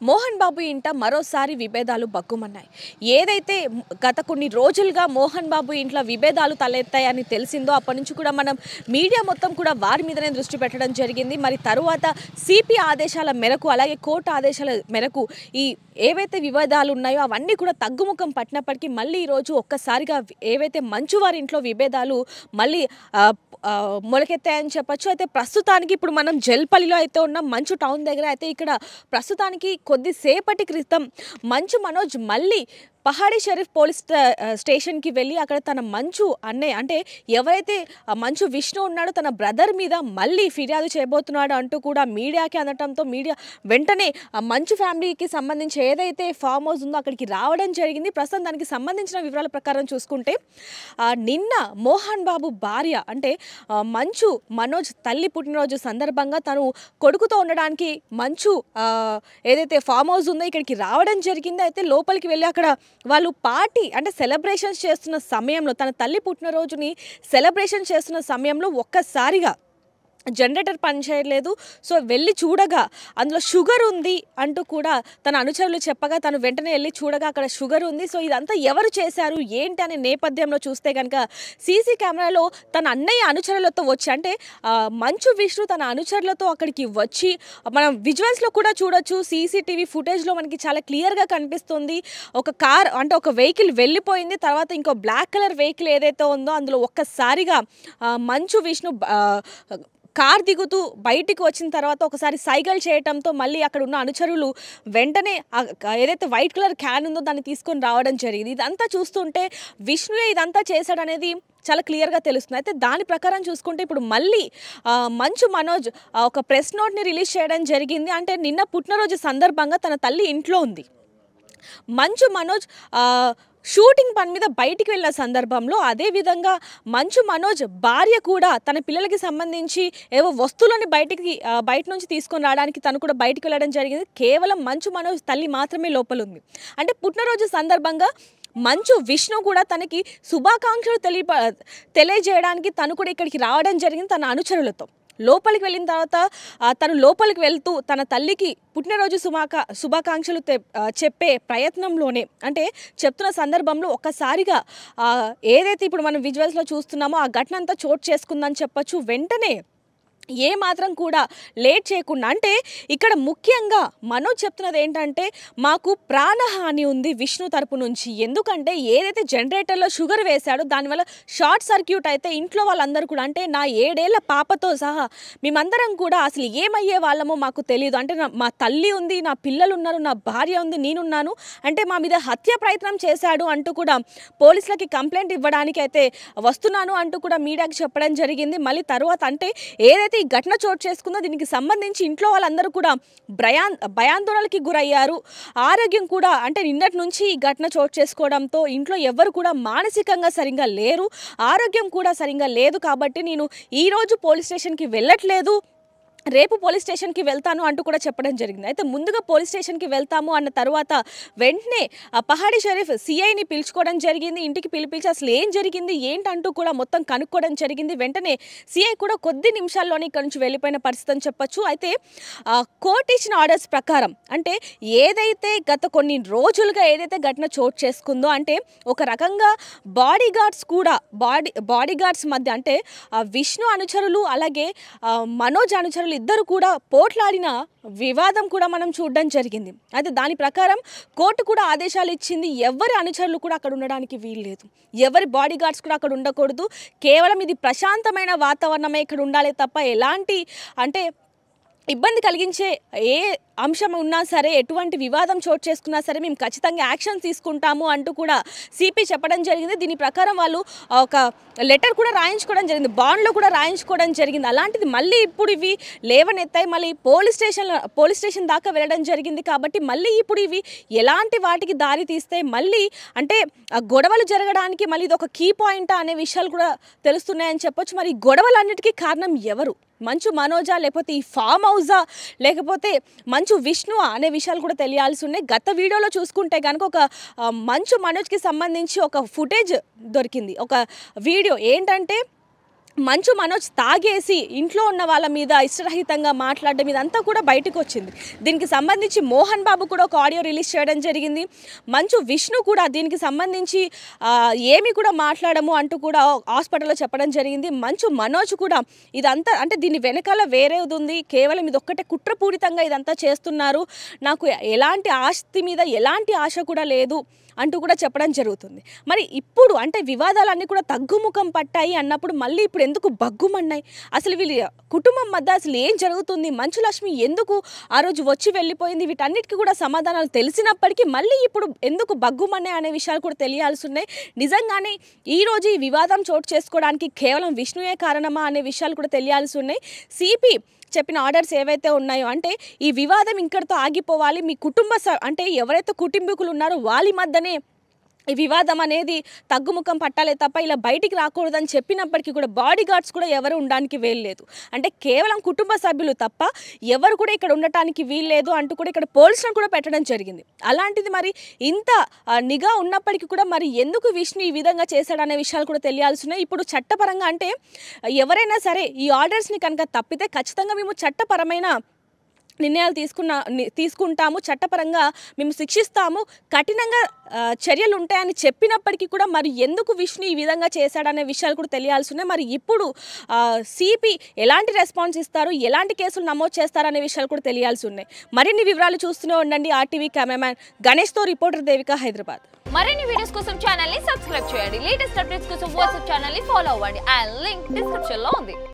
మోహన్ బాబు ఇంట మరోసారి విభేదాలు బగ్గుమన్నాయి. ఏదైతే గత కొన్ని రోజులుగా మోహన్ బాబు ఇంట్లో విభేదాలు తలెత్తాయని తెలిసిందో అప్పటి నుంచి కూడా మనం మీడియా మొత్తం కూడా వారి మీదనే దృష్టి పెట్టడం జరిగింది. మరి తరువాత సిపి ఆదేశాల మేరకు అలాగే కోర్టు ఆదేశాల మేరకు ఈ ఏవైతే వివాదాలు ఉన్నాయో అవన్నీ కూడా తగ్గుముఖం పట్టినప్పటికీ మళ్ళీ ఈరోజు ఒక్కసారిగా ఏవైతే మంచు వారి ఇంట్లో విభేదాలు మళ్ళీ మొలకెత్తాయని చెప్పొచ్చు. అయితే ప్రస్తుతానికి ఇప్పుడు మనం జల్పల్లిలో అయితే ఉన్నాం, మంచు టౌన్ దగ్గర. అయితే ఇక్కడ ప్రస్తుతానికి కొద్దిసేపటి క్రితం మంచు మనోజ్ మళ్ళీ పహాడీ షరీఫ్ పోలీస్ స్టేషన్కి వెళ్ళి అక్కడ తన మంచు అన్నయ్య అంటే ఎవరైతే మంచు విష్ణు ఉన్నాడో తన బ్రదర్ మీద మళ్ళీ ఫిర్యాదు చేయబోతున్నాడు అంటూ కూడా మీడియాకి అందటంతో మీడియా వెంటనే మంచు ఫ్యామిలీకి సంబంధించి ఏదైతే ఫామ్ హౌస్ ఉందో అక్కడికి రావడం జరిగింది. ప్రస్తుతం దానికి సంబంధించిన వివరాల ప్రకారం చూసుకుంటే నిన్న మోహన్ బాబు భార్య అంటే మంచు మనోజ్ తల్లి పుట్టినరోజు సందర్భంగా తను కొడుకుతో ఉండడానికి మంచు ఏదైతే ఫామ్ హౌస్ ఉందో ఇక్కడికి రావడం జరిగింది. అయితే లోపలికి వెళ్ళి అక్కడ వాళ్ళు పార్టీ అంటే సెలబ్రేషన్స్ చేస్తున్న సమయంలో తన తల్లి పుట్టినరోజుని సెలబ్రేషన్ చేస్తున్న సమయంలో ఒక్కసారిగా జనరేటర్ పనిచేయలేదు. సో వెళ్ళి చూడగా అందులో షుగర్ ఉంది అంటూ కూడా తన అనుచరులు చెప్పగా తను వెంటనే వెళ్ళి చూడగా అక్కడ షుగర్ ఉంది. సో ఇదంతా ఎవరు చేశారు ఏంటి అనే నేపథ్యంలో చూస్తే కనుక సీసీ కెమెరాలో తన అన్నయ్య అనుచరులతో వచ్చి అంటే మంచు విష్ణు తన అనుచరులతో అక్కడికి వచ్చి మనం విజువల్స్లో కూడా చూడొచ్చు. సీసీటీవీ ఫుటేజ్లో మనకి చాలా క్లియర్గా కనిపిస్తుంది. ఒక కార్ అంటే ఒక వెహికల్ వెళ్ళిపోయింది, తర్వాత ఇంకో బ్లాక్ కలర్ వెహికల్ ఏదైతే ఉందో అందులో ఒక్కసారిగా మంచు విష్ణు కార్ దిగుతూ బయటికి వచ్చిన తర్వాత ఒకసారి సైకిల్ చేయటంతో మళ్ళీ అక్కడ ఉన్న అనుచరులు వెంటనే ఏదైతే వైట్ కలర్ క్యాన్ ఉందో దాన్ని తీసుకొని రావడం జరిగింది. ఇదంతా చూస్తుంటే విష్ణువే ఇదంతా చేశాడనేది చాలా క్లియర్గా తెలుస్తుంది. అయితే దాని ప్రకారం చూసుకుంటే ఇప్పుడు మళ్ళీ మంచు మనోజ్ ఒక ప్రెస్ నోట్ని రిలీజ్ చేయడం జరిగింది. అంటే నిన్న పుట్టినరోజు సందర్భంగా తన తల్లి ఇంట్లో ఉంది. మంచు మనోజ్ షూటింగ్ పని మీద బయటికి వెళ్ళిన సందర్భంలో అదేవిధంగా మంచు మనోజ్ భార్య కూడా తన పిల్లలకి సంబంధించి ఏవో వస్తువులని బయట నుంచి తీసుకొని రావడానికి తను కూడా బయటికి వెళ్ళడం జరిగింది. కేవలం మంచు మనోజ్ తల్లి మాత్రమే లోపల ఉంది. అంటే పుట్టినరోజు సందర్భంగా మంచు విష్ణు కూడా తనకి శుభాకాంక్షలు తెలియజేయడానికి తను కూడా ఇక్కడికి రావడం జరిగింది తన అనుచరులతో. లోపలికి వెళ్ళిన తర్వాత తను లోపలికి వెళ్తూ తన తల్లికి పుట్టినరోజు శుభాకాంక్షలు చెప్పే ప్రయత్నంలోనే అంటే చెప్తున్న సందర్భంలో ఒక్కసారిగా ఏదైతే ఇప్పుడు మనం విజువల్స్లో చూస్తున్నామో ఆ ఘటన అంతా చోటు చేసుకుందని చెప్పొచ్చు. వెంటనే ఏ మాత్రం కూడా లేట్ చేయకుండా అంటే ఇక్కడ ముఖ్యంగా మనోజ్ చెప్తున్నది ఏంటంటే మాకు ప్రాణహాని ఉంది విష్ణు తరపు నుంచి. ఎందుకంటే ఏదైతే జనరేటర్లో షుగర్ వేశాడో దానివల్ల షార్ట్ సర్క్యూట్ అయితే ఇంట్లో వాళ్ళందరూ కూడా అంటే నా 7 ఏళ్ల పాపతో సహా మేమందరం కూడా అసలు ఏమయ్యే వాళ్ళమో మాకు తెలియదు. అంటే మా తల్లి ఉంది, నా పిల్లలు ఉన్నారు, నా భార్య ఉంది, నేనున్నాను, అంటే మా మీద హత్య ప్రయత్నం చేశాడు అంటూ కూడా పోలీసులకి కంప్లైంట్ ఇవ్వడానికి అయితే వస్తున్నాను అంటూ కూడా మీడియాకి చెప్పడం జరిగింది. మళ్ళీ తర్వాత అంటే ఏదైతే ఈ ఘటన చోటు చేసుకుందో దీనికి సంబంధించి ఇంట్లో వాళ్ళందరూ కూడా భయాందోళనకి గురయ్యారు. ఆరోగ్యం కూడా అంటే నిన్నటి నుంచి ఈ ఘటన చోటు చేసుకోవడంతో ఇంట్లో ఎవరు కూడా మానసికంగా సరిగ్గా లేరు, ఆరోగ్యం కూడా సరిగ్గా లేదు. కాబట్టి నేను ఈరోజు పోలీస్ స్టేషన్కి వెళ్ళట్లేదు, రేపు పోలీస్ స్టేషన్కి వెళ్తాను అంటూ కూడా చెప్పడం జరిగింది. అయితే ముందుగా పోలీస్ స్టేషన్కి వెళ్తాము అన్న తర్వాత వెంటనే పహాడీ షరీఫ్ సిఐని పిలుచుకోవడం జరిగింది. ఇంటికి పిలిపించి అసలు ఏం జరిగింది ఏంటంటూ కూడా మొత్తం కనుక్కోవడం జరిగింది. వెంటనే సిఐ కూడా కొద్ది నిమిషాల్లోనే ఇక్కడ నుంచి వెళ్ళిపోయిన పరిస్థితి అని చెప్పొచ్చు. అయితే కోర్టు ఇచ్చిన ఆర్డర్స్ ప్రకారం అంటే ఏదైతే గత కొన్ని రోజులుగా ఏదైతే ఘటన చోటు చేసుకుందో అంటే ఒక రకంగా బాడీ గార్డ్స్ మధ్య అంటే విష్ణు అనుచరులు అలాగే మనోజ్ అనుచరులు ఇద్దరు కూడా పోట్లాడిన వివాదం కూడా మనం చూడడం జరిగింది. అయితే దాని ప్రకారం కోర్టు కూడా ఆదేశాలు ఇచ్చింది, ఎవరి అనుచరులు కూడా అక్కడ ఉండడానికి వీల్లేదు, ఎవరి బాడీ గార్డ్స్ కూడా అక్కడ ఉండకూడదు, కేవలం ఇది ప్రశాంతమైన వాతావరణమే ఇక్కడ ఉండాలి తప్ప ఎలాంటి అంటే ఇబ్బంది కలిగించే ఏ అంశం ఉన్నా సరే ఎటువంటి వివాదం చోటు చేసుకున్నా సరే మేము ఖచ్చితంగా యాక్షన్ తీసుకుంటాము అంటూ కూడా సిపి చెప్పడం జరిగింది. దీని ప్రకారం వాళ్ళు ఒక లెటర్ కూడా రాయించుకోవడం జరిగింది, బాండ్లో కూడా రాయించుకోవడం జరిగింది. అలాంటిది మళ్ళీ ఇప్పుడు ఇవి లేవనెత్తాయి, మళ్ళీ పోలీస్ స్టేషన్ దాకా వెళ్ళడం జరిగింది. కాబట్టి మళ్ళీ ఇప్పుడు ఇవి ఎలాంటి వాటికి దారి తీస్తే మళ్ళీ అంటే గొడవలు జరగడానికి మళ్ళీ ఇది ఒక కీ పాయింట్ అనే విషయాలు కూడా తెలుస్తున్నాయని చెప్పొచ్చు. మరి గొడవలన్నిటికీ కారణం ఎవరు? మంచు మనోజా లేకపోతే ఈ ఫామ్ హౌజా లేకపోతే మంచు విష్ణు అనే విషయాలు కూడా తెలియాల్సి ఉన్నాయి. గత వీడియోలో చూసుకుంటే కనుక ఒక మంచు మనోజ్కి సంబంధించి ఒక ఫుటేజ్ దొరికింది, ఒక వీడియో ఏంటంటే మంచు మనోజ్ తాగేసి ఇంట్లో ఉన్న వాళ్ళ మీద ఇష్టరహితంగా మాట్లాడడం ఇదంతా కూడా బయటకు వచ్చింది. దీనికి సంబంధించి మోహన్ బాబు కూడా ఒక ఆడియో రిలీజ్ చేయడం జరిగింది. మంచు విష్ణు కూడా దీనికి సంబంధించి ఏమి కూడా మాట్లాడము అంటూ కూడా హాస్పిటల్లో చెప్పడం జరిగింది. మంచు మనోజ్ కూడా ఇదంతా అంటే దీని వెనకాల వేరేది ఉంది, కేవలం ఇది ఒక్కటే కుట్రపూరితంగా ఇదంతా చేస్తున్నారు, నాకు ఎలాంటి ఆస్తి మీద ఎలాంటి ఆశ కూడా లేదు అంటూ కూడా చెప్పడం జరుగుతుంది. మరి ఇప్పుడు అంటే వివాదాలన్నీ కూడా తగ్గుముఖం పట్టాయి అన్నప్పుడు మళ్ళీ ఇప్పుడు ఎందుకు బగ్గుమన్నాయి? అసలు వీళ్ళ కుటుంబం మధ్య అసలు ఏం జరుగుతుంది? మంచు లక్ష్మి ఎందుకు ఆ రోజు వచ్చి వెళ్ళిపోయింది? వీటన్నిటికీ కూడా సమాధానాలు తెలిసినప్పటికీ మళ్ళీ ఇప్పుడు ఎందుకు బగ్గుమన్నాయి అనే విషయాలు కూడా తెలియాల్సి ఉన్నాయి. నిజంగానే ఈరోజు ఈ వివాదం చోటు చేసుకోవడానికి కేవలం విష్ణువే కారణమా అనే విషయాలు కూడా తెలియాల్సి ఉన్నాయి. సిపి చెప్పిన ఆర్డర్స్ ఏవైతే ఉన్నాయో అంటే ఈ వివాదం ఇక్కడితో ఆగిపోవాలి, మీ అంటే ఎవరైతే కుటుంబీకులు ఉన్నారో వాళ్ళ మధ్యనే ఈ వివాదం అనేది తగ్గుముఖం పట్టాలే తప్ప ఇలా బయటికి రాకూడదని చెప్పినప్పటికీ కూడా బాడీ గార్డ్స్ కూడా ఎవరు ఉండడానికి వీల్లేదు, అంటే కేవలం కుటుంబ సభ్యులు తప్ప ఎవరు కూడా ఇక్కడ ఉండటానికి వీల్లేదు అంటూ కూడా ఇక్కడ పోలీసులను కూడా పెట్టడం జరిగింది. అలాంటిది మరి ఇంత నిఘా ఉన్నప్పటికీ కూడా మరి ఎందుకు విష్ణు ఈ విధంగా చేశాడనే విషయాలు కూడా తెలియాల్సి ఉన్నాయి. ఇప్పుడు చట్టపరంగా అంటే ఎవరైనా సరే ఈ ఆర్డర్స్ని కనుక తప్పితే ఖచ్చితంగా మేము చట్టపరమైన నిర్ణయాలు తీసుకుంటాము, చట్టపరంగా మేము శిక్షిస్తాము, కఠినంగా చర్యలు ఉంటాయని చెప్పినప్పటికీ కూడా మరి ఎందుకు విష్ణు ఈ విధంగా చేశాడనే విషయాలు కూడా తెలియాల్సి ఉన్నాయి. మరి ఇప్పుడు సిపి ఎలాంటి రెస్పాన్స్ ఇస్తారు, ఎలాంటి కేసులు నమోదు చేస్తారనే విషయాలు కూడా తెలియాల్సి ఉన్నాయి. మరిన్ని వివరాలు చూస్తూనే ఉండండి. RTV కెమెరామ్యాన్ గణేష్తో రిపోర్టర్ దేవిక, హైదరాబాద్. మరిన్ని వీడియోస్ కోసం ఛానల్ ని సబ్స్క్రైబ్ చేయండి. లేటెస్ట్ అప్డేట్స్ కోసం వాట్సాప్ ఛానల్ ని ఫాలో అవ్వండి. ఆ లింక్ డిస్క్రిప్షన్ లో ఉంది.